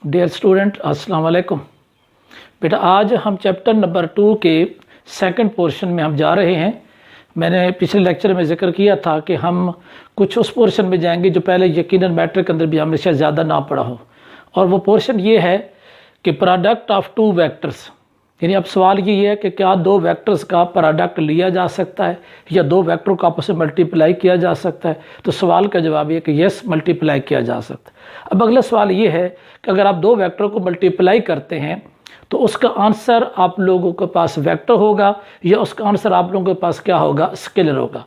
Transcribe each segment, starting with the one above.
Dear student अस्सलाम वालेकुम। बेटा आज हम चैप्टर नंबर 2 के सेकंड पोर्शन में हम जा रहे हैं। मैंने पिछले लेक्चर में जिक्र किया था कि हम कुछ उस पोर्शन में जाएंगे जो पहले यकीनन मैट्रिक के अंदर भी हमने शायद ज़्यादा ना पढ़ा हो, और वो पोर्शन ये है कि प्रोडक्ट ऑफ टू वेक्टर्स। यानी अब सवाल ये है कि क्या दो वेक्टर्स का प्रोडक्ट लिया जा सकता है या दो वेक्टर को आपस में मल्टीप्लाई किया जा सकता है। तो सवाल का जवाब ये कि यस, मल्टीप्लाई किया जा सकता है। अब अगला सवाल ये है कि अगर आप दो वेक्टर को मल्टीप्लाई करते हैं तो उसका आंसर आप लोगों के पास वेक्टर होगा या उसका आंसर आप लोगों के पास क्या होगा, स्केलर होगा।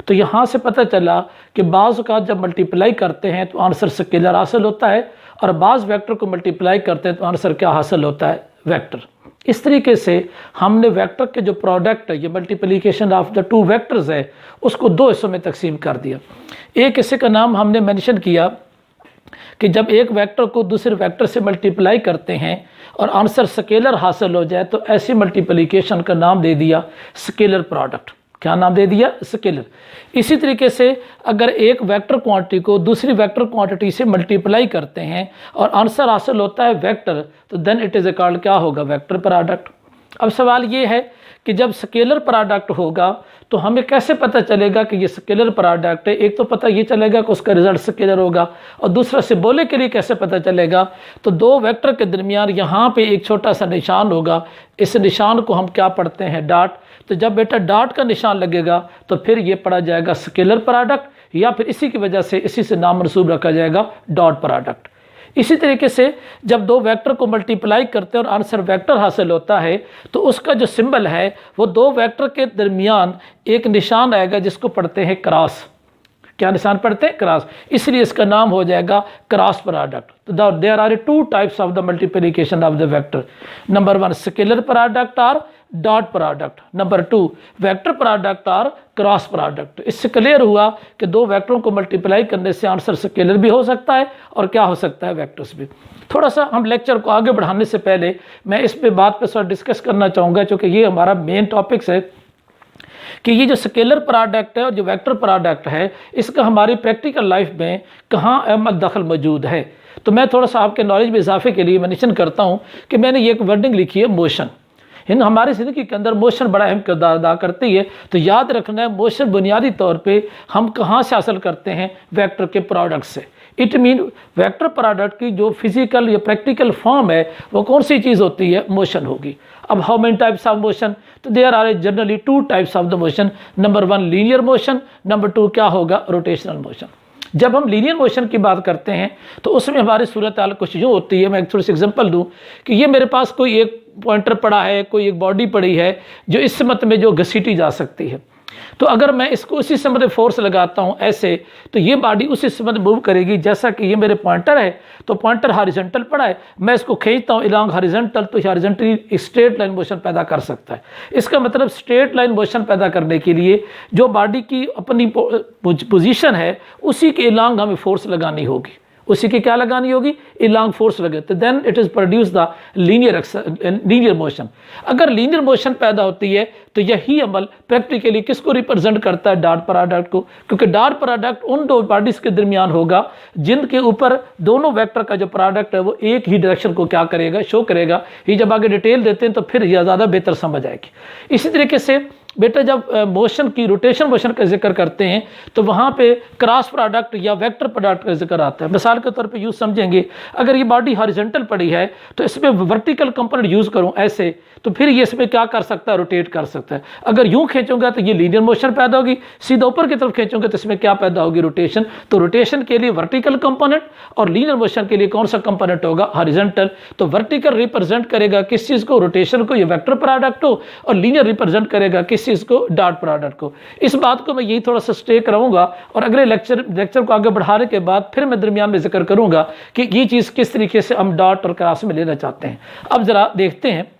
तो यहाँ से पता चला कि बाज़ का जब मल्टीप्लाई करते हैं तो आंसर स्केलर हासिल होता है, और बाज़ वेक्टर को मल्टीप्लाई करते हैं तो आंसर क्या हासिल होता है, वेक्टर। इस तरीके से हमने वेक्टर के जो प्रोडक्ट है, ये multiplication of the two vectors है, उसको दो हिस्सों में तकसीम कर दिया। एक हिस्से का नाम हमने मेंशन किया कि जब एक वेक्टर को दूसरे वेक्टर से मल्टीप्लाई करते हैं और आंसर स्केलर हासिल हो जाए तो ऐसी मल्टीप्लिकेशन का नाम दे दिया स्केलर प्रोडक्ट। क्या नाम दे दिया, स्केलर। इसी तरीके से अगर एक वेक्टर क्वांटिटी को दूसरी वेक्टर क्वांटिटी से मल्टीप्लाई करते हैं और आंसर हासिल होता है वेक्टर, तो देन इट इज़ कॉल्ड क्या होगा, वेक्टर प्रोडक्ट। अब सवाल ये है कि जब स्केलर प्रोडक्ट होगा तो हमें कैसे पता चलेगा कि ये स्केलर प्रोडक्ट है। एक तो पता ये चलेगा कि उसका रिजल्ट स्केलर होगा, और दूसरा सिंबॉलिकली कैसे पता चलेगा। तो दो वेक्टर के दरमियान यहाँ पे एक छोटा सा निशान होगा, इस निशान को हम क्या पढ़ते हैं, डॉट। तो जब बेटा डॉट का निशान लगेगा तो फिर ये पढ़ा जाएगा स्केलर प्रोडक्ट, या फिर इसी की वजह से इसी से नाम मनसूब रखा जाएगा डॉट प्रोडक्ट। इसी तरीके से जब दो वेक्टर को मल्टीप्लाई करते हैं और आंसर वेक्टर हासिल होता है तो उसका जो सिंबल है वो दो वेक्टर के दरमियान एक निशान आएगा जिसको पढ़ते हैं क्रॉस। क्या निशान पढ़ते हैं, क्रॉस। इसलिए इसका नाम हो जाएगा क्रॉस प्रोडक्ट। तो there are two types of the multiplication of the vector. Number 1 scalar product और dot product. Number 2 vector product और क्रॉस प्रोडक्ट। इससे क्लियर हुआ कि दो वेक्टरों को मल्टीप्लाई करने से आंसर स्केलर भी हो सकता है और क्या हो सकता है, वेक्टर्स भी। थोड़ा सा हम लेक्चर को आगे बढ़ाने से पहले मैं इस पे बात पे थोड़ा डिस्कस करना चाहूँगा, क्योंकि ये हमारा मेन टॉपिक्स है कि ये जो स्केलर प्रोडक्ट है और जो वेक्टर प्रोडक्ट है इसका हमारी प्रैक्टिकल लाइफ में कहाँ अहम दखल मौजूद है। तो मैं थोड़ा सा आपके नॉलेज में इजाफे के लिए मेंशन करता हूँ कि मैंने ये एक वर्डिंग लिखी है, मोशन। हमारी ज़िंदगी के अंदर मोशन बड़ा अहम किरदार अदा करती है। तो याद रखना है, मोशन बुनियादी तौर पे हम कहाँ से हासिल करते हैं, वेक्टर के प्रोडक्ट से। इट मीन वेक्टर प्रोडक्ट की जो फिजिकल या प्रैक्टिकल फॉर्म है वो कौन सी चीज़ होती है, मोशन होगी। अब how many types of motion, तो there are generally two types of the motion. Number 1 linear motion, number 2 क्या होगा, रोटेशनल मोशन। जब हम लीनियर मोशन की बात करते हैं तो उसमें हमारी सूरत हाल कुछ यूँ होती है। मैं एक थोड़ी सी एग्जांपल दूं कि ये मेरे पास कोई एक पॉइंटर पड़ा है, कोई एक बॉडी पड़ी है जो इस समत में जो घसीटी जा सकती है। तो अगर मैं इसको उसी समत में फोर्स लगाता हूँ ऐसे, तो ये बॉडी उसी समत में मूव करेगी। जैसा कि ये मेरे पॉइंटर है, तो पॉइंटर हॉरिजॉन्टल पड़ा है, मैं इसको खींचता हूँ अलॉन्ग हॉरिजॉन्टल, तो हॉरिजॉन्टली स्ट्रेट लाइन मोशन पैदा कर सकता है। इसका मतलब स्ट्रेट लाइन मोशन पैदा करने के लिए जो बॉडी की अपनी पोजीशन है उसी के अलॉन्ग हमें फोर्स लगानी होगी, उसी की क्या लगानी होगी, अलॉन्ग फोर्स लगे, तो then it is produce the linear motion. अगर लीनियर मोशन पैदा होती है तो यही अमल प्रैक्टिकली किसको रिप्रेजेंट करता है, डॉट प्रोडक्ट को। क्योंकि डॉट प्रोडक्ट उन दो बॉडीज के दरमियान होगा जिनके ऊपर दोनों वेक्टर का जो प्रोडक्ट है वो एक ही डायरेक्शन को क्या करेगा, शो करेगा। ये जब आगे डिटेल देते हैं तो फिर यह ज़्यादा बेहतर समझ आएगी। इसी तरीके से बेटा जब मोशन की रोटेशन मोशन का जिक्र करते हैं तो वहाँ पे क्रॉस प्रोडक्ट या वेक्टर प्रोडक्ट का जिक्र आता है। मिसाल के तौर पे यूज़ समझेंगे, अगर ये बॉडी हॉरिजॉन्टल पड़ी है तो इसमें वर्टिकल कंपोनेंट यूज़ करूँ ऐसे, तो फिर ये इसमें क्या कर सकता है, रोटेट कर सकता है। अगर यूँ खींचूंगा तो ये लीनियर मोशन पैदा होगी, सीधा ऊपर की तरफ खींचूंगा तो इसमें क्या पैदा होगी, रोटेशन। तो रोटेशन के लिए वर्टिकल कंपोनेंट और लीनियर मोशन के लिए कौन सा कंपोनेंट होगा, हॉरिजॉन्टल। तो वर्टिकल रिप्रेजेंट करेगा किस चीज़ को, रोटेशन को, ये वेक्टर प्रोडक्ट हो, और लीनियर रिप्रेजेंट करेगा किस चीज़ को, डॉट प्रोडक्ट को। इस बात को मैं यही थोड़ा सा स्टे कराऊंगा और अगले लेक्चर को आगे बढ़ाने के बाद फिर मैं दरमियान में जिक्र करूंगा कि ये चीज़ किस तरीके से हम डॉट और क्रॉस में लेना चाहते हैं। अब जरा देखते हैं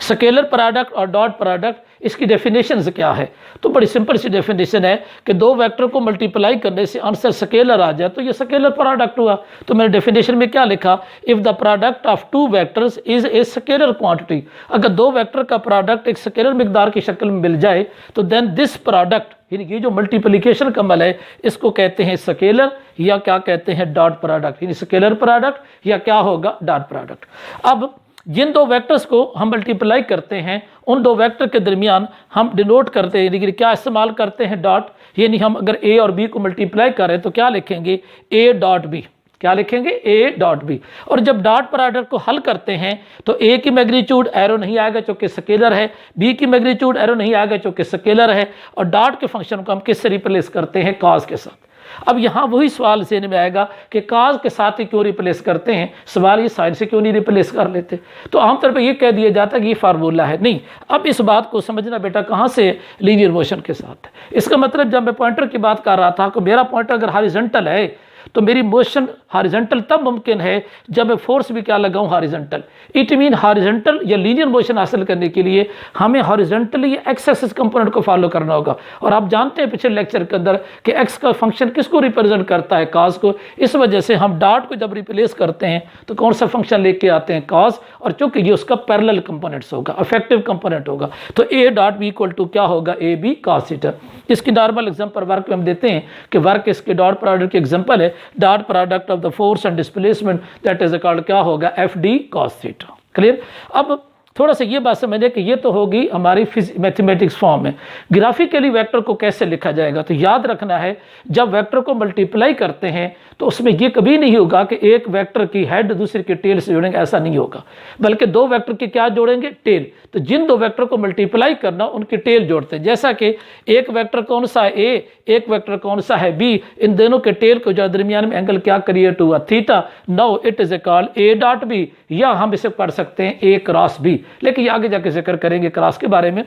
स्केलर प्रोडक्ट और डॉट प्रोडक्ट, इसकी डेफिनेशन क्या है? तो बड़ी सिंपल सी डेफिनेशन है कि दो वेक्टर को मल्टीप्लाई करने से आंसर स्केलर आ जाए तो ये स्केलर प्रोडक्ट हुआ। तो मैंने डेफिनेशन में क्या लिखा? If the product of two vectors is a scalar quantity, अगर दो वेक्टर का प्रोडक्ट एक स्केलर मिकदार की शक्ल में मिल जाए तो देन दिस प्रोडक्ट, ये जो मल्टीप्लिकेशन का अमल है इसको कहते हैं स्केलर या क्या कहते हैं डॉट प्रोडक्ट, यानी स्केलर प्रोडक्ट या क्या होगा डॉट प्रोडक्ट। अब जिन दो वेक्टर्स को हम मल्टीप्लाई करते हैं उन दो वेक्टर के दरमियान हम डिनोट करते हैं, यानी क्या इस्तेमाल करते हैं? डॉट। यानी हम अगर ए और बी को मल्टीप्लाई करें तो क्या लिखेंगे? A dot B. क्या लिखेंगे? A dot B. और जब डॉट प्रोडक्ट को हल करते हैं तो ए की मैग्नीट्यूड एरो नहीं आएगा चूंकि स्केलर है, बी की मैग्नीट्यूड एरो नहीं आएगा चूंकि स्केलर है, और डॉट के फंक्शन को हम किससे रिप्लेस करते हैं? कॉस के साथ। अब यहाँ वही सवाल से में आएगा कि काज के साथ ही क्यों रिप्लेस करते हैं? सवाल ये साइन से क्यों नहीं रिप्लेस कर लेते? तो आमतौर पे ये कह दिया जाता है कि ये फार्मूला है। नहीं, अब इस बात को समझना बेटा कहाँ से? लीनियर मोशन के साथ। इसका मतलब जब मैं पॉइंटर की बात कर रहा था कि मेरा पॉइंटर अगर हॉरिजॉन्टल है तो मेरी मोशन हॉरिजॉन्टल तब मुमकिन है जब मैं फोर्स भी क्या लगाऊं? हॉरिजॉन्टल। इट मीन हॉरिजॉन्टल या लीनियर मोशन हासिल करने के लिए हमें हॉरिजॉन्टली एक्स एक्सिस कंपोनेंट को फॉलो करना होगा। और आप जानते हैं पिछले लेक्चर के अंदर कि एक्स का फंक्शन किसको रिप्रेजेंट करता है? कॉस को। इस वजह से हम डॉट को जब रिप्लेस करते हैं तो कौन सा फंक्शन लेके आते हैं? कॉस। और चूंकि ये उसका पैरेलल कंपोनेंट्स होगा, इफेक्टिव कंपोनेंट होगा, तो A dot B equal to क्या होगा? A B cos theta. इसकी नॉर्मल एग्जांपल वर्क में हम देते हैं कि वर्क इसके डॉट प्रोडक्ट की एग्जांपल है dot product of the force and displacement, that is called क्या होगा? F D cos theta. Clear? अब थोड़ा सा ये बात समझे कि ये तो होगी हमारी मैथमेटिक्स फॉर्म में। ग्राफिकली वेक्टर को कैसे लिखा जाएगा? तो याद रखना है जब वेक्टर को मल्टीप्लाई करते हैं तो उसमें ये कभी नहीं होगा कि एक वेक्टर की हेड दूसरे की टेल से जोड़ेंगे, ऐसा नहीं होगा, बल्कि दो वेक्टर की क्या जोड़ेंगे? टेल। तो जिन दो वेक्टर को मल्टीप्लाई करना उनकी टेल जोड़ते हैं। जैसा कि एक वेक्टर कौन सा है? ए, एक वेक्टर कौन सा है? बी। इन दोनों के टेल को जो दरमियान में एंगल क्या क्रिएट हुआ? Theta. Now it is called A dot B, या हम इसे पढ़ सकते हैं ए क्रॉस बी, लेकिन आगे जाके जिक्र करेंगे क्रॉस के बारे में।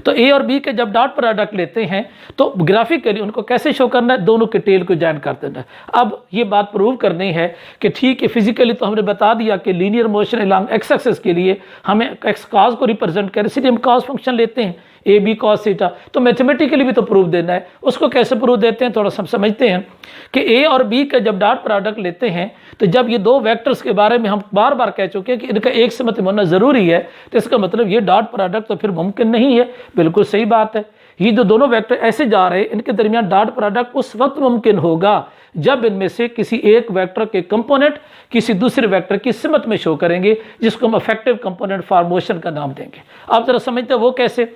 तो ए और बी के जब डॉट प्रोडक्ट लेते हैं तो ग्राफिकली उनको कैसे शो करना है? दोनों के टेल को ज्वाइन कर देना है। अब ये बात प्रूव करनी है कि ठीक है, फिजिकली तो हमने बता दिया कि linear motion along x axis के लिए हमें एक्स कॉस को रिप्रेजेंट करें, इसलिए हम कॉस फंक्शन लेते हैं ए बी कॉस थीटा। तो मैथमेटिकली भी तो प्रूफ देना है। उसको कैसे प्रूफ देते हैं? थोड़ा सब समझते हैं कि ए और बी का जब डॉट प्रोडक्ट लेते हैं तो जब ये दो वेक्टर्स के बारे में हम बार बार कह चुके हैं कि इनका एक से मतलब होना जरूरी है, तो इसका मतलब ये डॉट प्रोडक्ट तो फिर मुमकिन नहीं है। बिल्कुल सही बात है। ये जो दोनों वेक्टर ऐसे जा रहे हैं इनके दरमियान डॉट प्रोडक्ट उस वक्त मुमकिन होगा जब इनमें से किसी एक वेक्टर के कंपोनेंट किसी दूसरे वेक्टर की सिमत में शो करेंगे, जिसको हम इफेक्टिव कंपोनेंट फॉर मोशन का नाम देंगे। आप जरा समझते हैं वो कैसे?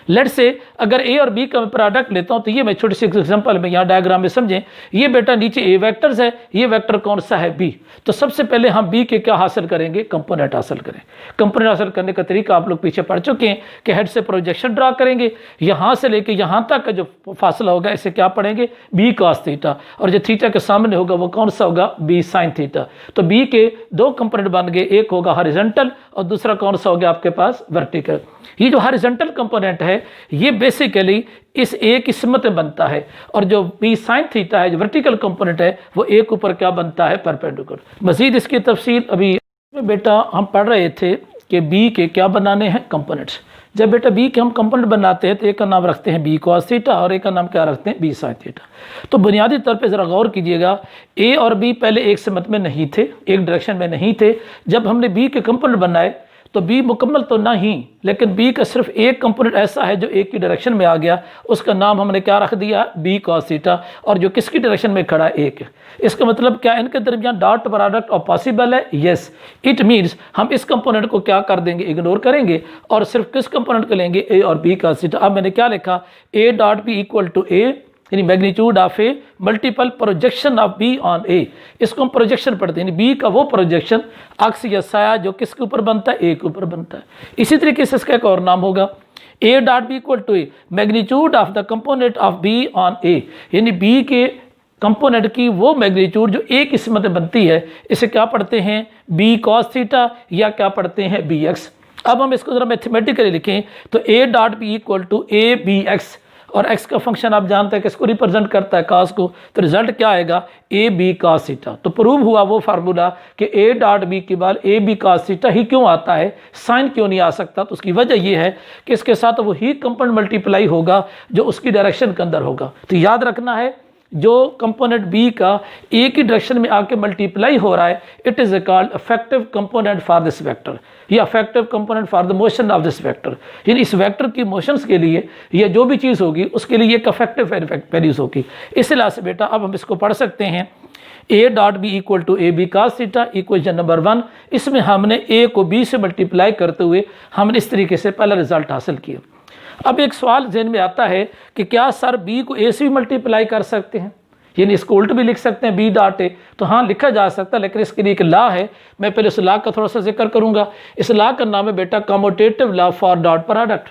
लेट से अगर ए और बी का मैं प्रोडक्ट लेता हूं तो ये मैं छोटी सी एग्जांपल में यहाँ डायग्राम में समझें। ये बेटा नीचे ए वेक्टर्स है, ये वेक्टर कौन सा है? बी। तो सबसे पहले हम बी के क्या हासिल करेंगे? कंपोनेंट हासिल करें। कंपोनेंट हासिल करने का तरीका आप लोग पीछे पढ़ चुके हैं कि हेड से प्रोजेक्शन ड्रा करेंगे, यहाँ से लेके यहाँ तक का जो फासला होगा इसे क्या पढ़ेंगे? B cos theta. और जो थीटा के सामने होगा वो कौन सा होगा? B sine theta. तो बी के दो कंपोनेंट बन गए, एक होगा हॉरिजॉन्टल और दूसरा कौन सा हो गया आपके पास? वर्टिकल। ये जो हॉरिजॉन्टल कंपोनेंट है ये बेसिकली इस ए की सिमत में बनता है, और जो बी साइन थीटा है जो वर्टिकल कंपोनेंट है वो ए के ऊपर क्या बनता है? परपेंडिकुलर। मजीद इसकी तफसील अभी बेटा हम पढ़ रहे थे कि बी के क्या बनाने हैं? कंपोनेंट्स। जब बेटा बी के हम कंपोनेंट बनाते हैं तो एक का नाम रखते हैं बी कॉस थीटा और एक का नाम क्या रखते हैं? B sine theta. तो बुनियादी तौर पे ज़रा गौर कीजिएगा, ए और बी पहले एक सिमत में नहीं थे, एक डायरेक्शन में नहीं थे। जब हमने बी के कंपोनेंट बनाए तो बी मुकम्मल तो नहीं, लेकिन बी का सिर्फ एक कंपोनेंट ऐसा है जो एक की डायरेक्शन में आ गया, उसका नाम हमने क्या रख दिया? B cos theta. और जो किसकी डायरेक्शन में खड़ा है? एक। इसका मतलब क्या इनके दरमियान डॉट प्रोडक्ट और पॉसिबल है? यस। इट मीन्स हम इस कंपोनेंट को क्या कर देंगे? इग्नोर करेंगे और सिर्फ किस कंपोनेंट को लेंगे? ए और बी कॉस थीटा। अब मैंने क्या लिखा? A dot B equal to A, यानी magnitude of A multiple projection of B on A. इसको हम प्रोजेक्शन पढ़ते हैं, बी का वो प्रोजेक्शन अक्स या साया जो किसके ऊपर बनता है? ए के ऊपर बनता है। इसी तरीके से इसका एक और नाम होगा A dot B equal to A magnitude of the component of B on A, यानी बी के कंपोनेंट की वो मैग्नीट्यूड जो ए की सिमत में बनती है, इसे क्या पढ़ते हैं? बी कॉस थीटा या क्या पढ़ते हैं? B X. अब हम इसको जरा मैथमेटिकली लिखें तो A dot B equal to A B X, और x का फंक्शन आप जानते हैं किसको रिप्रेजेंट करता है, cos को, तो रिजल्ट क्या आएगा ए बी cos थीटा। तो प्रूव हुआ वो फार्मूला कि ए डॉट बी के बाद ए बी cos थीटा ही क्यों आता है, साइन क्यों नहीं आ सकता। तो उसकी वजह ये है कि इसके साथ वो ही कंपोनेंट मल्टीप्लाई होगा जो उसकी डायरेक्शन के अंदर होगा। तो याद रखना है जो कंपोनेंट बी का ए की डायरेक्शन में आके मल्टीप्लाई हो रहा है, it is called effective component for this vector, या effective component for the motion of this vector. यानी इस वेक्टर की मोशंस के लिए या जो भी चीज़ होगी उसके लिए एक इफेक्टिव वैल्यूज होगी। इस लिहाज से बेटा अब हम इसको पढ़ सकते हैं A dot B equal to A B cos theta, equation number 1। इसमें हमने ए को बी से मल्टीप्लाई करते हुए हमने इस तरीके से पहला रिजल्ट हासिल किया। अब एक सवाल ज़हन में आता है कि क्या सर बी को ए से भी मल्टीप्लाई कर सकते हैं, यानी इसको उल्ट भी लिख सकते हैं बी डॉट ए। तो हाँ लिखा जा सकता है, लेकिन इसके लिए एक लॉ है, मैं पहले उस लॉ का थोड़ा सा जिक्र करूंगा। इस लॉ का नाम है बेटा commutative law for dot product.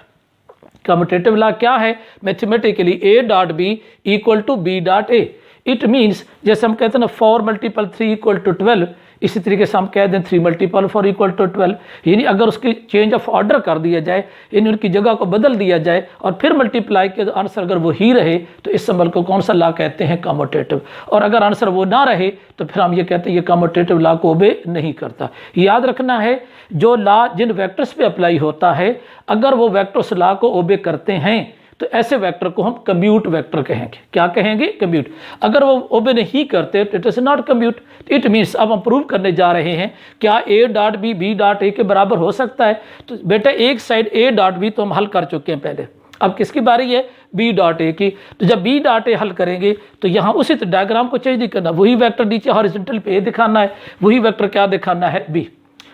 Commutative law क्या है, mathematically A dot B equal to B dot A. It means जैसे हम कहते हैं ना 4 × 3 इक्वल टू 12, इसी तरीके से हम कह दें 3 × 4 इक्वल टू 12। यानी अगर उसकी चेंज ऑफ ऑर्डर कर दिया जाए, यानी उनकी जगह को बदल दिया जाए और फिर मल्टीप्लाई के आंसर अगर वो ही रहे तो इस सिंबल को कौन सा लॉ कहते हैं, कम्यूटेटिव। और अगर आंसर वो ना रहे तो फिर हम ये कहते हैं ये कम्यूटेटिव लॉ को ओबे नहीं करता। याद रखना है जो लॉ जिन वेक्टर्स पे अप्लाई होता है, अगर वो वेक्टर उस लॉ को ओबे करते हैं तो ऐसे वेक्टर को हम कम्यूट वेक्टर कहेंगे। क्या कहेंगे, कम्यूट। अगर वो ओबे नहीं करते तो it is not commute. It means अब हम प्रूव करने जा रहे हैं क्या A dot B B dot A के बराबर हो सकता है। तो बेटा एक साइड ए डॉट बी तो हम हल कर चुके हैं पहले, अब किसकी बारी है, बी डॉट ए की। तो जब बी डॉट ए हल करेंगे तो यहाँ उसी डायग्राम को चेंज नहीं करना, वही वेक्टर नीचे हॉरिजॉन्टल पे ए दिखाना है, वही वेक्टर क्या दिखाना है, बी।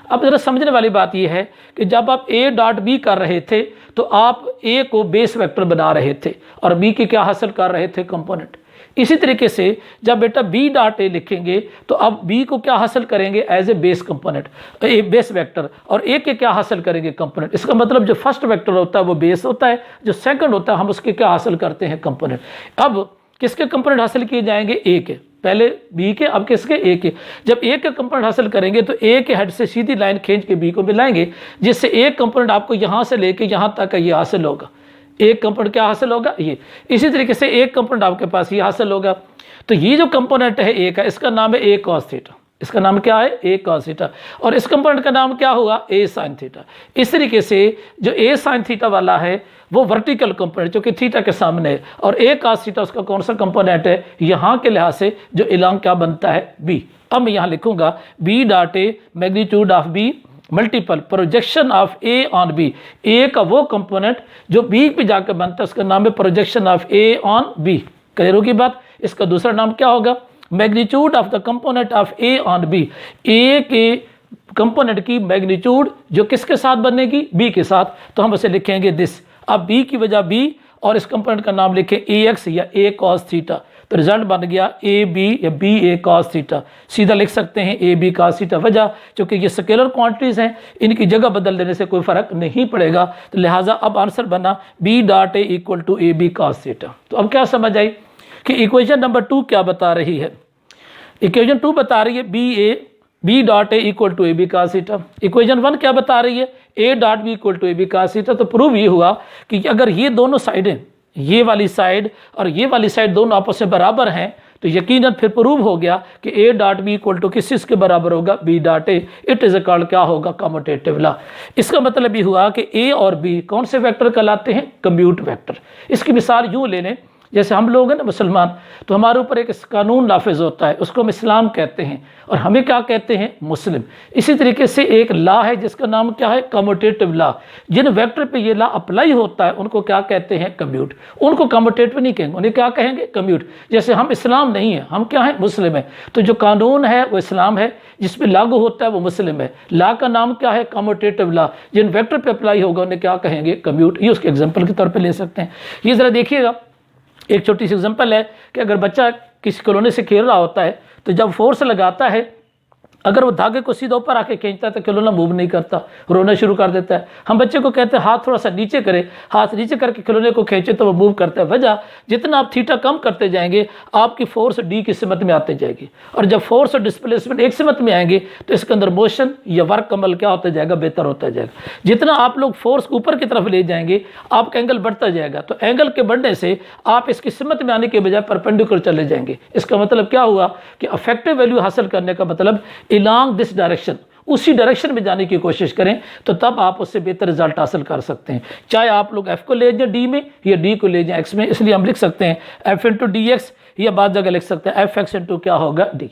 अब जरा समझने वाली बात यह है कि जब आप ए डॉट बी कर रहे थे तो आप ए को बेस वेक्टर बना रहे थे और बी के क्या हासिल कर रहे थे, कंपोनेंट। इसी तरीके से जब बेटा बी डॉट ए लिखेंगे तो अब बी को क्या हासिल करेंगे, as a base component, a base vector, और ए के क्या हासिल करेंगे, कंपोनेंट। इसका मतलब जो फर्स्ट वेक्टर होता है वो बेस होता है, जो सेकंड होता है हम उसके क्या हासिल करते हैं, कंपोनेंट। अब किसके कंपोनेंट हासिल किए जाएंगे, ए के, पहले बी के अब किसके, ए के। जब ए के कंपोनेंट हासिल करेंगे तो ए के हेड से सीधी लाइन खींच के बी को मिलाएंगे, जिससे एक कंपोनेंट आपको यहाँ से लेके यहाँ तक ये हासिल होगा। एक कंपोनेंट क्या हासिल होगा, ये। इसी तरीके से एक कंपोनेंट आपके पास ये हासिल होगा। तो ये जो कंपोनेंट है ए का, इसका नाम है ए cos थीटा, इसका नाम क्या है, ए cos थीटा। और इस कंपोनेंट का नाम क्या होगा, ए sin थीटा। इस तरीके से जो ए sin थीटा वाला है वो वर्टिकल कंपोनेंट जो कि थीटा के सामने है, और ए cos थीटा उसका कौन सा कंपोनेंट है, यहाँ के लिहाज से जो इलांग क्या बनता है, बी। अब मैं यहाँ लिखूंगा B dot A magnitude of B multiple projection of A on B. A का वो कंपोनेंट जो बी पे जाकर बनता है उसका नाम है projection of A on B. Clear होगी बात। इसका दूसरा नाम क्या होगा, magnitude of the component of A on B. A के कंपोनेंट की मैग्नीट्यूड जो किसके साथ बनेगी, बी के साथ, तो हम उसे लिखेंगे दिस। अब बी की वजह बी और इस कंपोनेंट का नाम लिखें ए एक्स या ए cos थीटा, तो रिजल्ट बन गया ए बी या बी ए cos थीटा। सीधा लिख सकते हैं ए बी cos थीटा, वजह क्योंकि ये स्केलर क्वांटिटीज़ हैं, इनकी जगह बदल देने से कोई फ़र्क नहीं पड़ेगा। तो लिहाजा अब आंसर बना B dot A equal to A B cos theta. तो अब क्या समझ आई कि इक्वेशन नंबर 2 क्या बता रही है। इक्वेशन 2 बता रही है B dot A equal to A B cos theta. Equation 1 क्या बता रही है, A dot B equal to A B cos theta. तो प्रूव ये हुआ कि अगर ये दोनों साइडें, ये वाली साइड और ये वाली साइड दोनों आपस में बराबर हैं तो यकीनन फिर प्रूव हो गया कि A dot B equal to किस चीज़ के बराबर होगा, B dot A. It is called क्या होगा, कम्यूटेटिव लॉ। इसका मतलब ये हुआ कि ए और बी कौन से वेक्टर कहलाते हैं, कम्यूट वेक्टर। इसकी मिसाल यूँ ले लें, जैसे हम लोग हैं ना मुसलमान, तो हमारे ऊपर एक कानून नाफिज होता है, उसको हम इस्लाम कहते हैं, और हमें क्या कहते हैं, मुस्लिम। इसी तरीके से एक लॉ है जिसका नाम क्या है, कम्यूटेटिव लॉ। जिन वेक्टर पे ये लॉ अप्लाई होता है उनको क्या कहते हैं, कम्यूट। उनको कम्यूटेटिव नहीं कहेंगे, उन्हें क्या कहेंगे, कम्यूट। जैसे हम इस्लाम नहीं है, हम क्या है, मुस्लिम है, तो जो कानून है वो इस्लाम है, जिस पे लागू होता है वो मुस्लिम है। लॉ का नाम क्या है, कम्यूटेटिव लॉ। जिन वेक्टर पे अप्लाई होगा उन्हें क्या कहेंगे, कम्यूट। ये उसके एग्जाम्पल के तौर पर ले सकते हैं। ये ज़रा देखिएगा, एक छोटी सी एग्जांपल है कि अगर बच्चा किसी कॉलोनी से खेल रहा होता है तो जब फोर्स लगाता है अगर वो धागे को सीधा ऊपर आके खींचता है तो खिलौना मूव नहीं करता, रोना शुरू कर देता है। हम बच्चे को कहते हैं हाथ थोड़ा सा नीचे करे, हाथ नीचे करके खिलौने को खींचे तो वो मूव करता है। वजह, जितना आप थीटा कम करते जाएंगे आपकी फोर्स डी की सिमत में आते जाएगी, और जब फोर्स और डिस्प्लेसमेंट एक सिमत में आएंगे तो इसके अंदर मोशन या वर्क कमल क्या होता जाएगा, बेहतर होता जाएगा। जितना आप लोग फोर्स ऊपर की तरफ ले जाएंगे आपका एंगल बढ़ता जाएगा, तो एंगल के बढ़ने से आप इसकी सिमत में आने के बजाय परपेंडिकुलर चले जाएंगे। इसका मतलब क्या हुआ कि इफेक्टिव वैल्यू हासिल करने का मतलब इलॉन्ग दिस डायरेक्शन, उसी डायरेक्शन में जाने की कोशिश करें, तो तब आप उससे बेहतर रिजल्ट हासिल कर सकते हैं। चाहे आप लोग एफ को ले जाएं डी में या डी को ले जाएं एक्स में, इसलिए हम लिख सकते हैं एफ इंटू डी एक्स, या बाद जगह लिख सकते हैं एफ एक्स इंटू क्या होगा डी।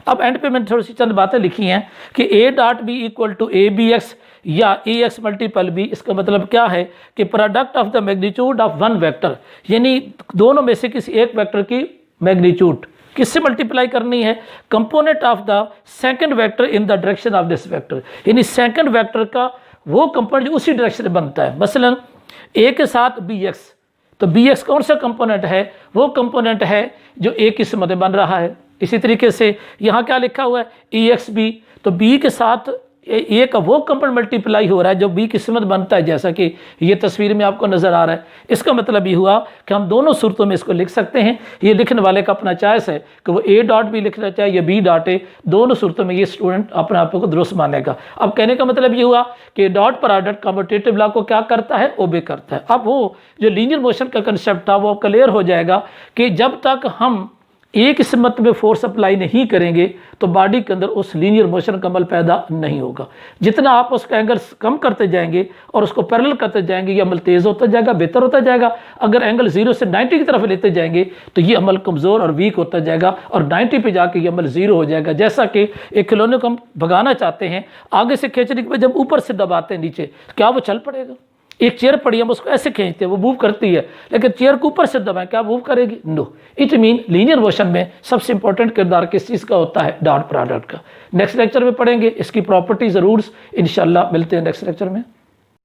अब एंड पे मैंने थोड़ी सी चंद बातें लिखी हैं कि A dot B equal to A B X या ए एक्स मल्टीपल बी। इसका मतलब क्या है कि product of the magnitude of one vector, यानी दोनों में से किसी एक वेक्टर की मैग्नीट्यूड किससे मल्टीप्लाई करनी है, component of the second vector in the direction of this vector, यानी सेकंड वेक्टर का वो कंपोनेंट उसी डायरेक्शन में बनता है। मसलन ए के साथ बी एक्स, तो बी एक्स कौन सा कंपोनेंट है, वो कंपोनेंट है जो ए की समझ में बन रहा है। इसी तरीके से यहाँ क्या लिखा हुआ है ई एक्स बी, तो बी के साथ ए का वो कंपोनेंट मल्टीप्लाई हो रहा है जो बी की सिमत बनता है, जैसा कि ये तस्वीर में आपको नज़र आ रहा है। इसका मतलब ये हुआ कि हम दोनों सूरतों में इसको लिख सकते हैं। ये लिखने वाले का अपना चॉइस है कि वो ए डॉट भी लिखना चाहे या बी डॉट ए, दोनों सूरतों में ये स्टूडेंट अपने आप को दुरुस्त मानेगा। अब कहने का मतलब ये हुआ कि डॉट प्रोडक्ट कम्यूटेटिव लॉ को क्या करता है, ओबे करता है। अब वो जो लीनियर मोशन का कंसेप्ट था वो क्लियर हो जाएगा कि जब तक हम एक सिमत में फोर्स अप्लाई नहीं करेंगे तो बॉडी के अंदर उस लीनियर मोशन का अमल पैदा नहीं होगा। जितना आप उसका एंगल कम करते जाएंगे और उसको पैरेलल करते जाएंगे ये अमल तेज़ होता जाएगा, बेहतर होता जाएगा। अगर एंगल 0 से 90 की तरफ लेते जाएंगे तो ये अमल कमज़ोर और वीक होता जाएगा और 90 पे जाके ये अमल 0 हो जाएगा। जैसा कि एक खिलौने को हम भगाना चाहते हैं, आगे से खींचने के बाद जब ऊपर से दबाते हैं नीचे, क्या वो चल पड़ेगा? एक चेयर पड़ी, हम उसको ऐसे खींचते हैं वो मूव करती है, लेकिन चेयर को ऊपर से दबाएं क्या मूव करेगी? No. It mean linear motion में सबसे इंपॉर्टेंट किरदार किस चीज़ का होता है? डॉट प्रोडक्ट का। नेक्स्ट लेक्चर में पढ़ेंगे इसकी प्रॉपर्टीज रूल्स। इंशाल्लाह मिलते हैं नेक्स्ट लेक्चर में।